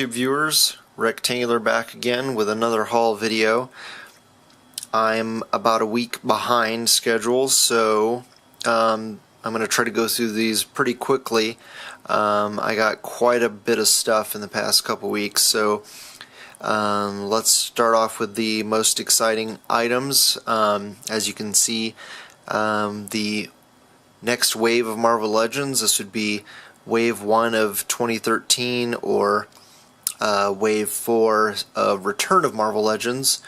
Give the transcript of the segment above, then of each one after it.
YouTube viewers, Rectangular back again with another haul video. I'm about a week behind schedule, so I'm going to try to go through these pretty quickly. I got quite a bit of stuff in the past couple weeks, so let's start off with the most exciting items. As you can see, the next wave of Marvel Legends, this would be Wave 1 of 2013 or Wave 4 of Return of Marvel Legends.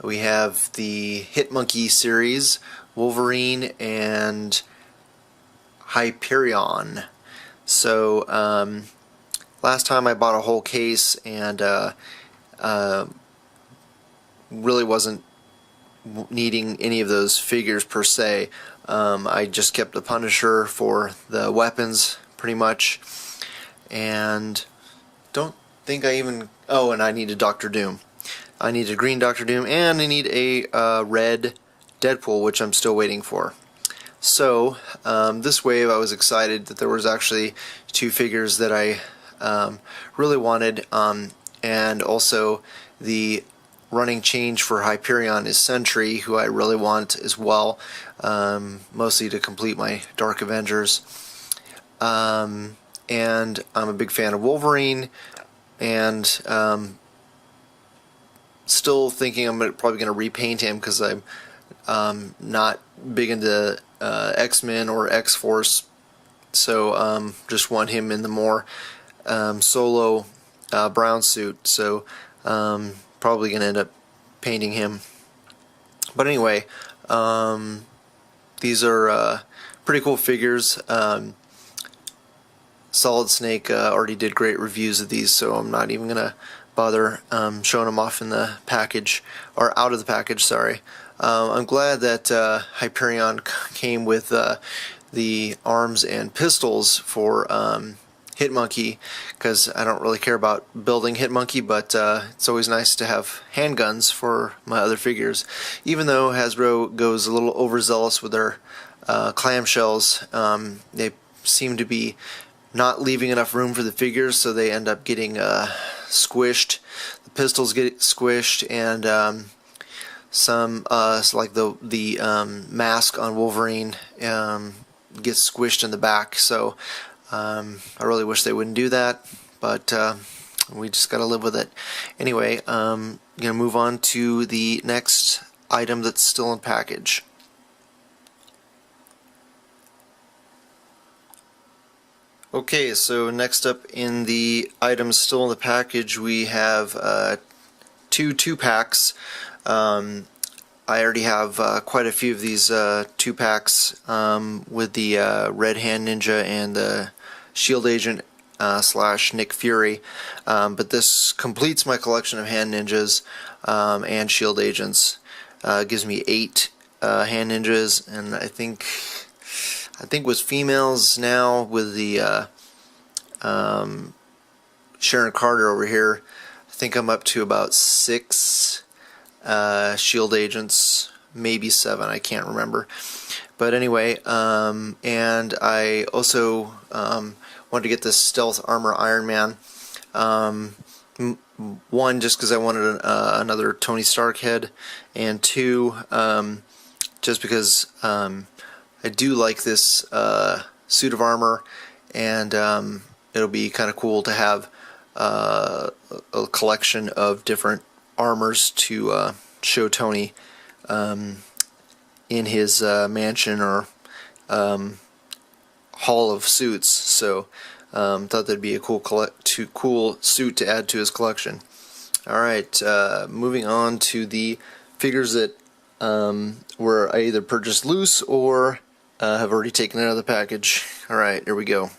We have the Hitmonkey series, Wolverine and Hyperion. So last time I bought a whole case and really wasn't needing any of those figures per se. I just kept the Punisher for the weapons pretty much, and don't think I even... oh, and I needed Dr. Doom. I need a green Dr. Doom, and I need a red Deadpool, which I'm still waiting for. So this wave I was excited that there was actually two figures that I really wanted, and also the running change for Hyperion is Sentry, who I really want as well, mostly to complete my Dark Avengers. And I'm a big fan of Wolverine, and still thinking I'm probably going to repaint him because I'm not big into X-Men or X-Force, so just want him in the more solo brown suit, so probably going to end up painting him. But anyway, these are pretty cool figures. SolidSnake already did great reviews of these, so I'm not even going to bother showing them off in the package, or out of the package, sorry. I'm glad that Hyperion came with the arms and pistols for Hitmonkey, because I don't really care about building Hitmonkey, but it's always nice to have handguns for my other figures. Even though Hasbro goes a little overzealous with their clamshells, they seem to be not leaving enough room for the figures, so they end up getting squished. The pistols get squished, and some like the mask on Wolverine gets squished in the back. So I really wish they wouldn't do that, but we just gotta live with it. Anyway, I'm gonna move on to the next item that's still in package. Okay, so next up in the items still in the package, we have two packs. I already have quite a few of these 2-packs with the Red Hand Ninja and the Shield Agent / Nick Fury, but this completes my collection of Hand Ninjas and Shield Agents. Gives me 8 Hand Ninjas, and I think with females now, with the Sharon Carter over here, I think I'm up to about 6 Shield Agents, maybe 7, I can't remember. But anyway, and I also wanted to get this Stealth Armor Iron Man. One, just because I wanted another Tony Stark head, and 2, just because I do like this suit of armor, and it'll be kind of cool to have a collection of different armors to show Tony in his mansion or hall of suits. So thought that'd be a cool suit to add to his collection. Alright, moving on to the figures that were I either purchased loose or have already taken it out of the package. Alright, here we go.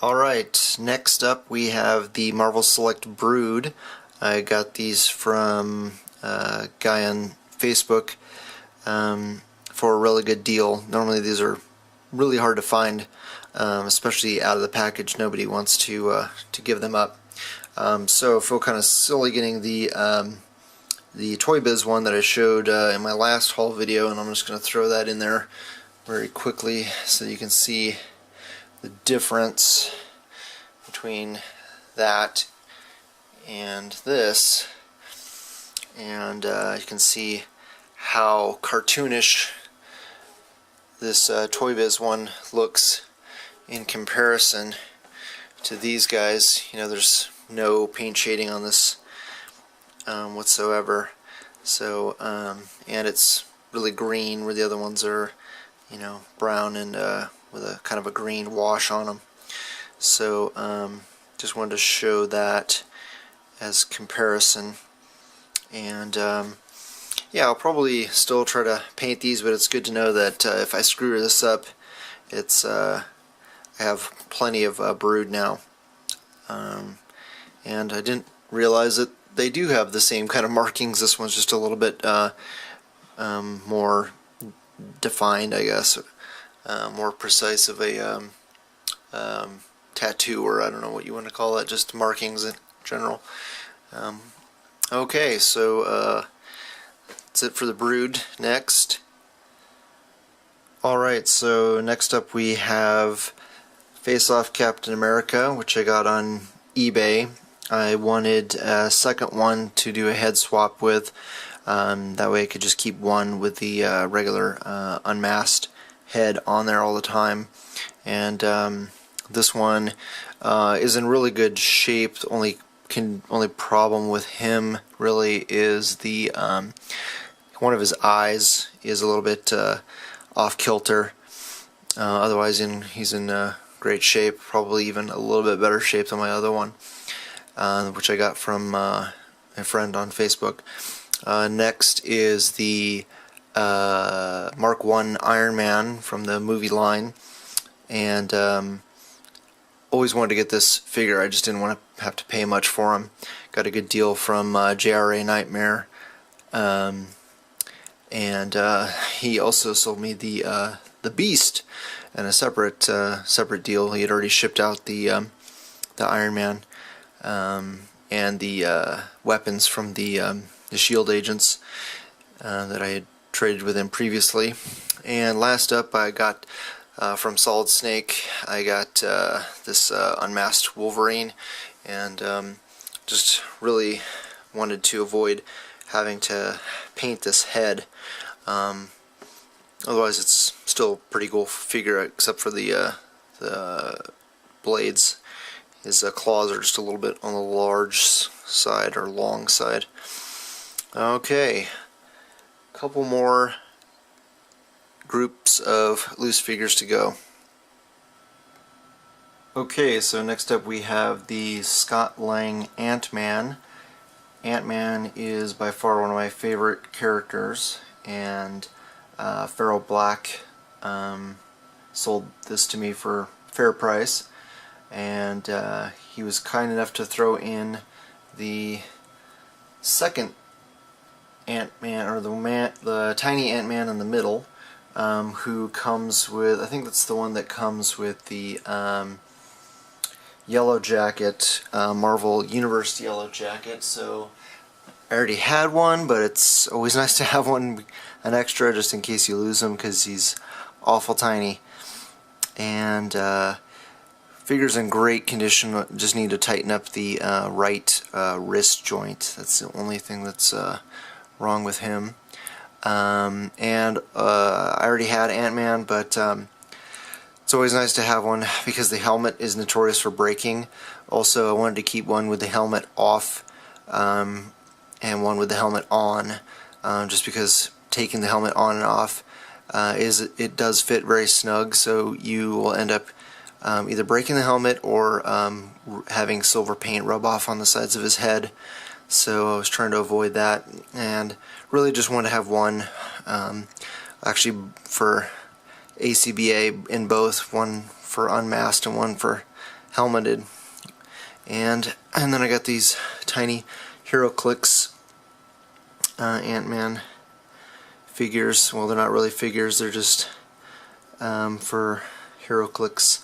Alright, next up we have the Marvel Select Brood. I got these from a guy on Facebook for a really good deal. Normally these are really hard to find, especially out of the package. Nobody wants to give them up. So I feel kind of silly getting the Toy Biz one that I showed in my last haul video, and I'm just going to throw that in there very quickly so you can see the difference between that and this, and you can see how cartoonish this Toy Biz one looks in comparison to these guys. You know, there's no paint shading on this whatsoever. So and it's really green where the other ones are, you know, brown and with a kind of a green wash on them. So just wanted to show that as comparison. And yeah, I'll probably still try to paint these, but it's good to know that if I screw this up, it's I have plenty of brood now. And I didn't realize that they do have the same kind of markings. This one's just a little bit more defined, I guess, more precise of a tattoo, or I don't know what you want to call it, just markings in general. Okay, so that's it for the brood. Next. Alright, so next up we have Face Off Captain America, which I got on eBay. I wanted a second one to do a head swap with. That way I could just keep one with the regular unmasked head on there all the time. And this one is in really good shape. The only problem with him really is the one of his eyes is a little bit off kilter. Otherwise, he's in great shape. Probably even a little bit better shape than my other one, which I got from a friend on Facebook. Next is the Mark I Iron Man from the movie line, and always wanted to get this figure. I just didn't want to have to pay much for him. Got a good deal from JraNightmare, and he also sold me the Beast in a separate deal. He had already shipped out the Iron Man and the weapons from the Shield agents that I had traded with him previously. And last up, I got from SolidSnake, I got this Unmasked Wolverine, and just really wanted to avoid having to paint this head. Otherwise, it's still a pretty cool figure, except for the blades. His claws are just a little bit on the large side, or long side. Okay, a couple more groups of loose figures to go. Okay, so next up we have the Scott Lang Ant-Man. Ant-Man is by far one of my favorite characters, and Pharaoh Black sold this to me for fair price, and he was kind enough to throw in the second Ant-Man, or the tiny Ant-Man in the middle, who comes with, I think that's the one that comes with the Yellow Jacket, Marvel Universe Yellow Jacket. So I already had one, but it's always nice to have one, an extra, just in case you lose him, because he's awful tiny. And figure's in great condition, just need to tighten up the right wrist joint. That's the only thing that's wrong with him. And I already had Ant-Man, but it's always nice to have one because the helmet is notorious for breaking. Also, I wanted to keep one with the helmet off and one with the helmet on, just because taking the helmet on and off it does fit very snug, so you will end up either breaking the helmet or having silver paint rub off on the sides of his head. So I was trying to avoid that, and really just wanted to have one, actually for A.C.B.A. in both, one for unmasked and one for helmeted. And then I got these tiny Heroclix Ant-Man figures. Well, they're not really figures, they're just for Heroclix,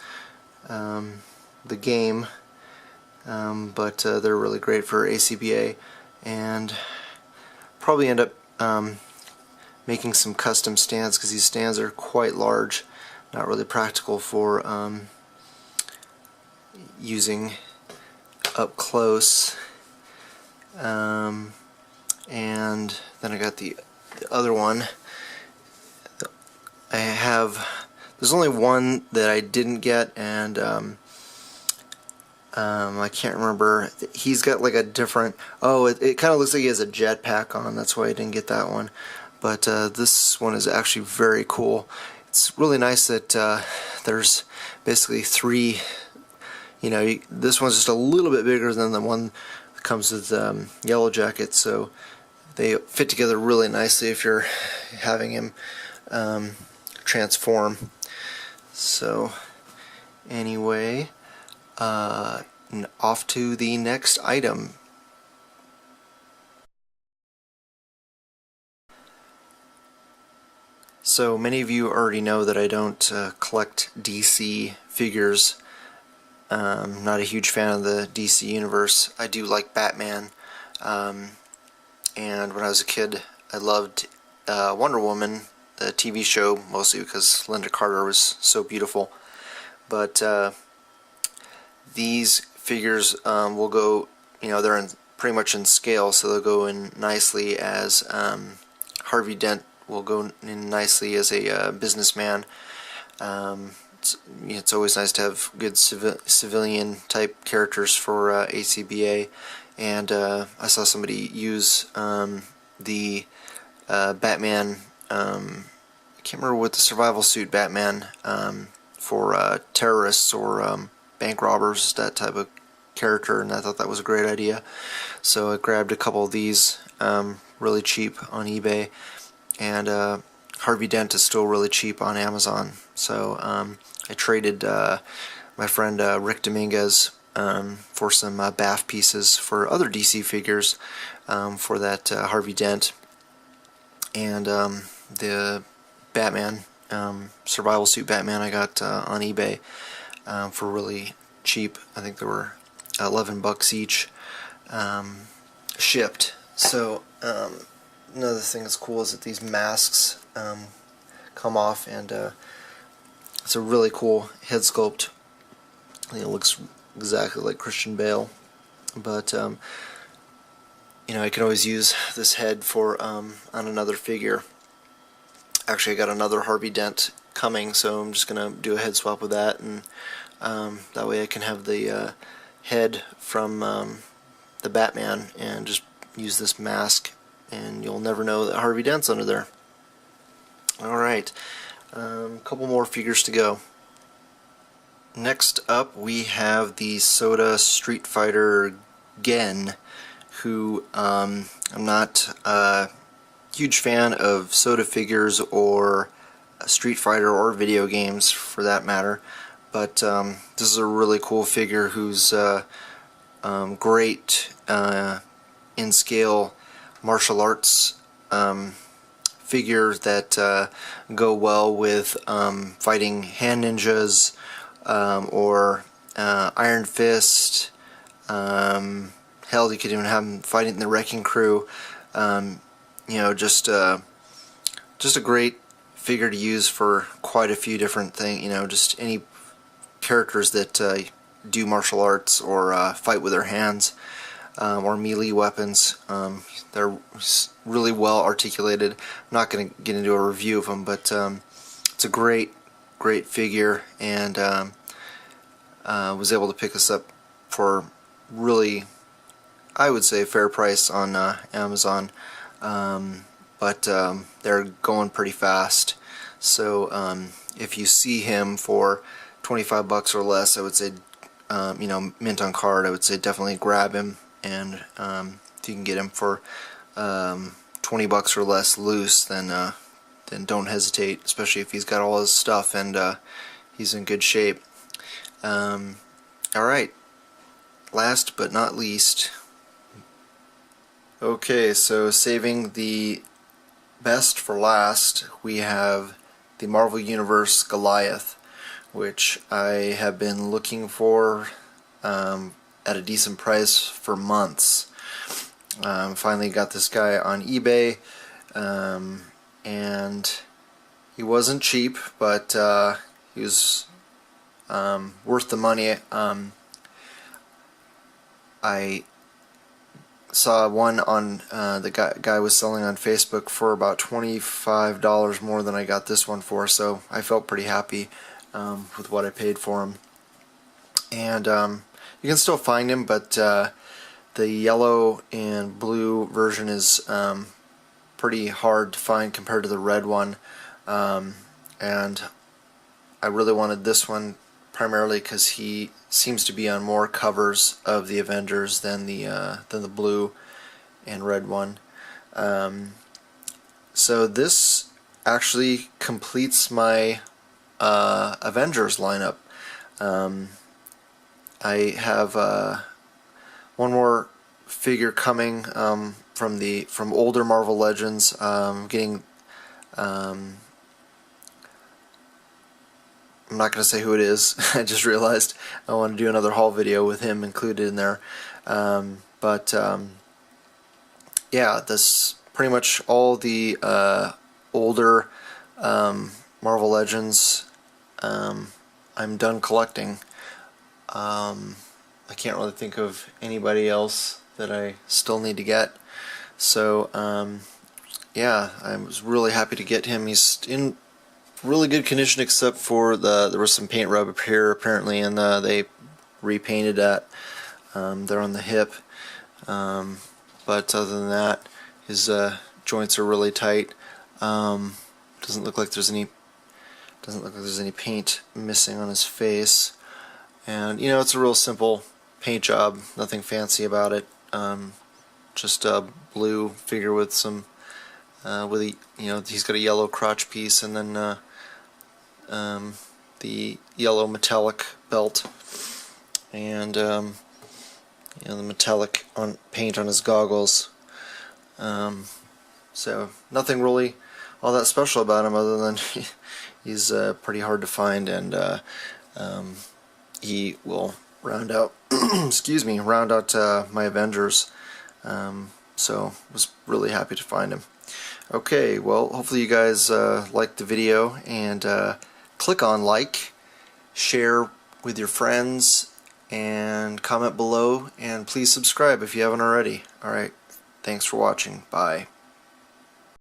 the game. But they're really great for A.C.B.A. and probably end up making some custom stands, because these stands are quite large, not really practical for using up close. And then I got the other one. There's only one that I didn't get, and I can't remember. He's got like a different, it kind of looks like he has a jetpack on, that's why I didn't get that one. But this one is actually very cool. It's really nice that there's basically three, this one's just a little bit bigger than the one that comes with Yellow Jacket, so they fit together really nicely if you're having him transform. So anyway, off to the next item. So many of you already know that I don't collect DC figures. I'm not a huge fan of the DC universe. I do like Batman, and when I was a kid I loved Wonder Woman, the TV show, mostly because Linda Carter was so beautiful. But these figures will go, they're pretty much in scale, so they'll go in nicely as Harvey Dent will go in nicely as a businessman. It's always nice to have good civilian type characters for A.C.B.A. And I saw somebody use the Batman, I can't remember what the survival suit Batman for terrorists or bank robbers, that type of character, and I thought that was a great idea. So I grabbed a couple of these really cheap on eBay, and Harvey Dent is still really cheap on Amazon. So I traded my friend Rick Dominguez for some BAF pieces for other DC figures for that Harvey Dent, and the Batman, survival suit Batman I got on eBay for really cheap. I think they were $11 each, shipped. So another thing that's cool is that these masks come off, and it's a really cool head sculpt. It looks exactly like Christian Bale, but I can always use this head for on another figure. Actually, I got another Harvey Dent coming, so I'm just gonna do a head swap with that, and that way I can have the head from the Batman and just use this mask, and you'll never know that Harvey Dent's under there. Alright, a couple more figures to go. Next up we have the Soda Street Fighter Gen, who I'm not a huge fan of Soda figures or Street Fighter or video games for that matter, but this is a really cool figure who's great in scale martial arts figures that go well with fighting hand ninjas or Iron Fist. Hell, you could even have him fighting the Wrecking Crew. Just a great figure to use for quite a few different things. Just any characters that do martial arts or fight with their hands or melee weapons. They're really well articulated. I'm not going to get into a review of them, but it's a great figure, and was able to pick this up for really, I would say, a fair price on Amazon, but they're going pretty fast. So if you see him for $25 or less, I would say, mint on card, I would say definitely grab him, and if you can get him for $20 or less loose, then don't hesitate, especially if he's got all his stuff and he's in good shape. Alright, last but not least. Okay, so saving the best for last, we have the Marvel Universe Goliath, which I have been looking for at a decent price for months. Finally got this guy on eBay, and he wasn't cheap, but he was worth the money. I saw one on the guy was selling on Facebook for about $25 more than I got this one for, so I felt pretty happy with what I paid for him. And you can still find him, but the yellow and blue version is pretty hard to find compared to the red one, and I really wanted this one primarily because he seems to be on more covers of the Avengers than the blue and red one. So this actually completes my Avengers lineup. I have one more figure coming from older Marvel Legends. Getting I'm not going to say who it is. I just realized I want to do another haul video with him included in there. Yeah, that's pretty much all the older Marvel Legends I'm done collecting. I can't really think of anybody else that I still need to get. So yeah, I was really happy to get him. He's in really good condition, except for there was some paint rub up here apparently, and they repainted that there on the hip. But other than that, his joints are really tight. Doesn't look like there's any paint missing on his face, and you know, it's a real simple paint job, nothing fancy about it. Just a blue figure with some he's got a yellow crotch piece, and then the yellow metallic belt, and the metallic paint on his goggles. So nothing really all that special about him, other than he's pretty hard to find, and he will round out round out my Avengers. So was really happy to find him. Okay, well, hopefully you guys liked the video, and click on like, share with your friends, and comment below, and please subscribe if you haven't already. Alright, thanks for watching. Bye.